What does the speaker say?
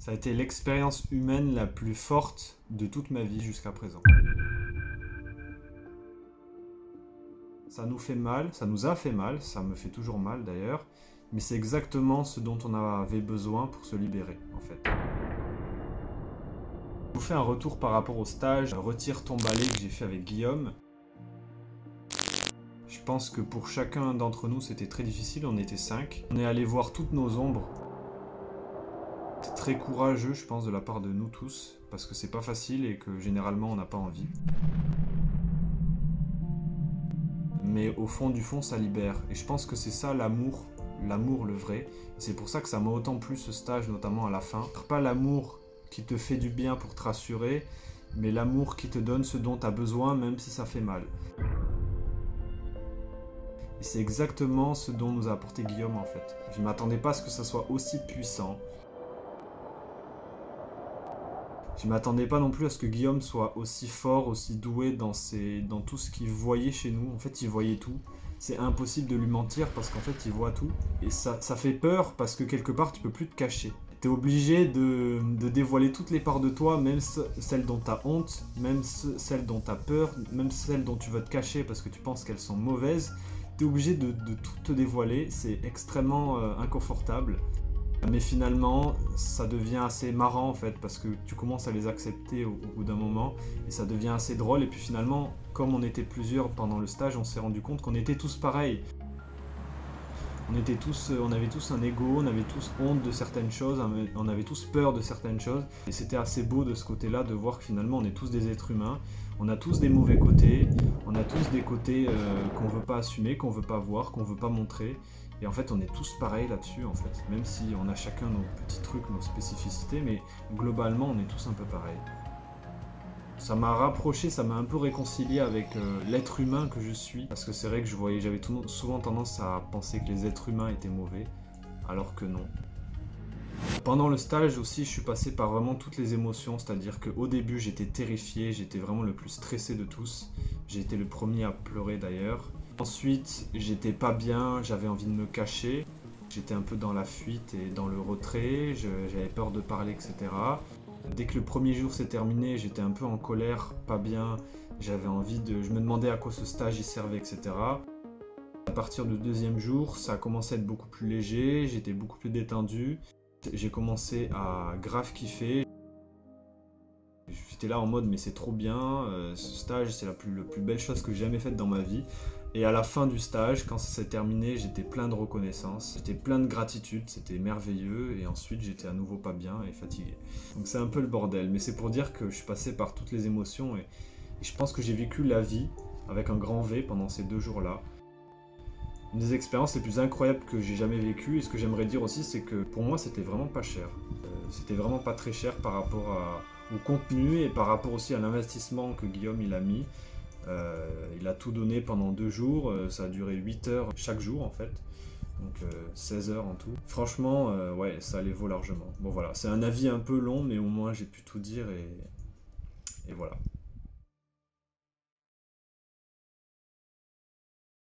Ça a été l'expérience humaine la plus forte de toute ma vie jusqu'à présent. Ça nous fait mal, ça nous a fait mal, ça me fait toujours mal d'ailleurs, mais c'est exactement ce dont on avait besoin pour se libérer en fait. Je vous fais un retour par rapport au stage Retire ton balai que j'ai fait avec Guillaume. Je pense que pour chacun d'entre nous c'était très difficile, on était 5. On est allé voir toutes nos ombres. C'est très courageux je pense de la part de nous tous, parce que c'est pas facile et que généralement on n'a pas envie. Mais au fond du fond ça libère, et je pense que c'est ça l'amour le vrai. C'est pour ça que ça m'a autant plu ce stage, notamment à la fin. Pas l'amour qui te fait du bien pour te rassurer, mais l'amour qui te donne ce dont tu as besoin même si ça fait mal. Et c'est exactement ce dont nous a apporté Guillaume en fait. Je ne m'attendais pas à ce que ça soit aussi puissant. Je ne m'attendais pas non plus à ce que Guillaume soit aussi fort, aussi doué dans tout ce qu'il voyait chez nous. En fait, il voyait tout. C'est impossible de lui mentir parce qu'en fait, il voit tout. Et ça fait peur parce que quelque part, tu peux plus te cacher. Tu es obligé de dévoiler toutes les parts de toi, même celles dont tu as honte, même celles dont tu as peur, même celles dont tu veux te cacher parce que tu penses qu'elles sont mauvaises. Tu es obligé de tout te dévoiler. C'est extrêmement inconfortable. Mais finalement, ça devient assez marrant en fait, parce que tu commences à les accepter au bout d'un moment, et ça devient assez drôle. Et puis finalement, comme on était plusieurs pendant le stage, on s'est rendu compte qu'on était tous pareils. On avait tous un ego, on avait tous honte de certaines choses, on avait tous peur de certaines choses. Et c'était assez beau de ce côté-là de voir que finalement on est tous des êtres humains, on a tous des mauvais côtés, on a tous des côtés qu'on veut pas assumer, qu'on veut pas voir, qu'on veut pas montrer. Et en fait on est tous pareils là-dessus en fait, même si on a chacun nos petits trucs, nos spécificités, mais globalement on est tous un peu pareils. Ça m'a rapproché, ça m'a un peu réconcilié avec l'être humain que je suis. Parce que c'est vrai que j'avais souvent tendance à penser que les êtres humains étaient mauvais, alors que non. Pendant le stage aussi, je suis passé par vraiment toutes les émotions, c'est-à-dire qu'au début j'étais terrifié, j'étais vraiment le plus stressé de tous. J'ai été le premier à pleurer d'ailleurs. Ensuite, j'étais pas bien, j'avais envie de me cacher. J'étais un peu dans la fuite et dans le retrait, j'avais peur de parler, etc. Dès que le premier jour s'est terminé, j'étais un peu en colère, pas bien, je me demandais à quoi ce stage y servait, etc. À partir du deuxième jour, ça a commencé à être beaucoup plus léger, j'étais beaucoup plus détendu. J'ai commencé à grave kiffer. J'étais là en mode mais c'est trop bien, ce stage c'est la plus belle chose que j'ai jamais faite dans ma vie. Et à la fin du stage, quand ça s'est terminé, j'étais plein de reconnaissance, j'étais plein de gratitude, c'était merveilleux, et ensuite j'étais à nouveau pas bien et fatigué. Donc c'est un peu le bordel, mais c'est pour dire que je suis passé par toutes les émotions et je pense que j'ai vécu la vie avec un grand V pendant ces 2 jours-là. Une des expériences les plus incroyables que j'ai jamais vécues, et ce que j'aimerais dire aussi, c'est que pour moi c'était vraiment pas cher. C'était vraiment pas très cher par rapport au contenu et par rapport aussi à l'investissement que Guillaume il a mis. Il a tout donné pendant 2 jours, ça a duré 8 heures chaque jour en fait, donc 16 heures en tout. Franchement, ouais, ça les vaut largement. Bon voilà, c'est un avis un peu long, mais au moins j'ai pu tout dire et voilà.